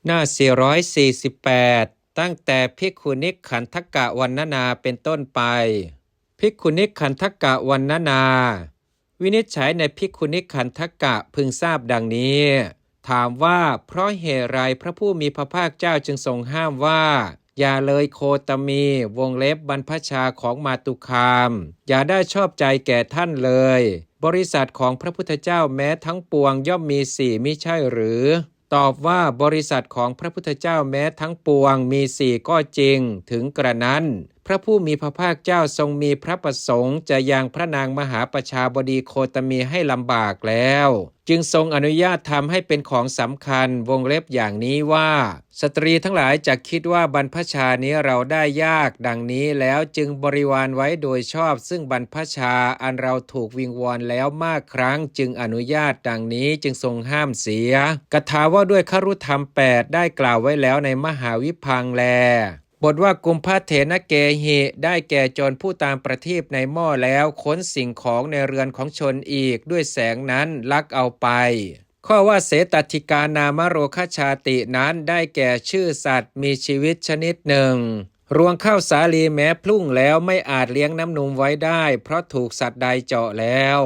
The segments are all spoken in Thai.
หน้า448ตั้งแต่ภิกขุณิกขันธกะวรรณนาเป็นต้นไปภิกขุณิกขันธกะวรรณนาวินิจฉัยในภิกขุณิกขันธกะพึงทราบดังนี้ถามว่าเพราะเหตุไรพระผู้มีพระภาคเจ้าจึงทรงห้ามว่าอย่าเลยโคตมีวงเล็บบรรพชาของมาตุคามอย่าได้ชอบใจแก่ท่านเลยบริษัทของพระพุทธเจ้าแม้ทั้งปวงย่อมมีสี่มิใช่หรือตอบว่าบริษัทของพระพุทธเจ้าแม้ทั้งปวงมีสี่ก็จริงถึงกระนั้นพระผู้มีพระภาคเจ้าทรงมีพระประสงค์จะยังพระนางมหาประชาบดีโคตมีให้ลำบากแล้วจึงทรงอนุญาตทำให้เป็นของสำคัญวงเล็บอย่างนี้ว่าสตรีทั้งหลายจะคิดว่าบรรพชานี้เราได้ยากดังนี้แล้วจึงบริวารไว้โดยชอบซึ่งบรรพชาอันเราถูกวิงวอนแล้วมากครั้งจึงอนุญาตดังนี้จึงทรงห้ามเสียกถาว่าด้วยคฤธรรม8ได้กล่าวไว้แล้วในมหาวิพังค์แลบทว่ากุมภเถนะเกหิได้แก่โจรผู้ตามประทีปในหม้อแล้วค้นสิ่งของในเรือนของชนอีกด้วยแสงนั้นลักเอาไปข้อว่าเสตัทธิกานามโรคชาตินั้นได้แก่ชื่อสัตว์มีชีวิตชนิดหนึ่งรวงข้าวสาลีแม้พลุ่งแล้วไม่อาจเลี้ยงน้ำนมไว้ได้เพราะถูกสัตว์ใดเจาะแล้ว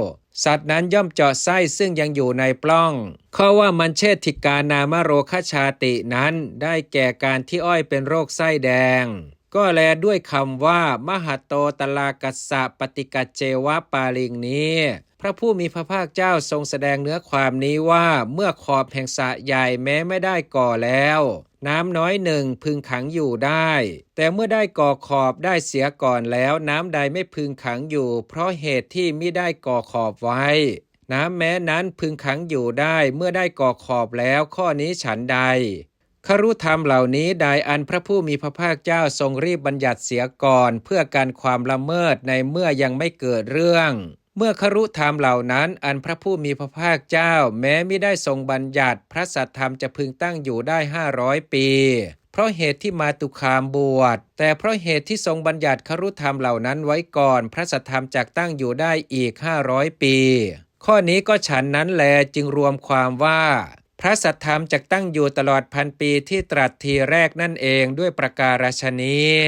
สัตว์นั้นย่อมเจาะไส้ซึ่งยังอยู่ในปล้องข้อว่ามันเชติกานามโรคชาตินั้นได้แก่การที่อ้อยเป็นโรคไส้แดงก็แลด้วยคำว่ามหโตตลากัสสะปฏิกัจเจวะปาลิงนี้พระผู้มีพระภาคเจ้าทรงแสดงเนื้อความนี้ว่าเมื่อขอบแห่งสระใหญ่แม้ไม่ได้ก่อแล้วน้ำน้อยหนึ่งพึงขังอยู่ได้แต่เมื่อได้ก่อขอบได้เสียก่อนแล้วน้ำใดไม่พึงขังอยู่เพราะเหตุที่มิได้ก่อขอบไว้น้ำแม้นั้นพึงขังอยู่ได้เมื่อได้ก่อขอบแล้วข้อนี้ฉันใดคฤธรรมเหล่านี้ใดอันพระผู้มีพระภาคเจ้าทรงรีบบัญญัติเสียก่อนเพื่อการความละเมิดในเมื่อยังไม่เกิดเรื่องเมื่อคฤธรรมเหล่านั้นอันพระผู้มีพระภาคเจ้าแม้ไม่ได้ทรงบัญญัติพระสัทธรรมจะพึงตั้งอยู่ได้500 ปีเพราะเหตุที่มาตุคามบวชแต่เพราะเหตุที่ทรงบัญญัติคฤธรรมเหล่านั้นไว้ก่อนพระสัทธรรมจักตั้งอยู่ได้อีก500 ปีข้อนี้ก็ฉันนั้นแลจึงรวมความว่าพระสัทธรรมจักตั้งอยู่ตลอด1,000 ปีที่ตรัสทีแรกนั่นเองด้วยประการฉนี้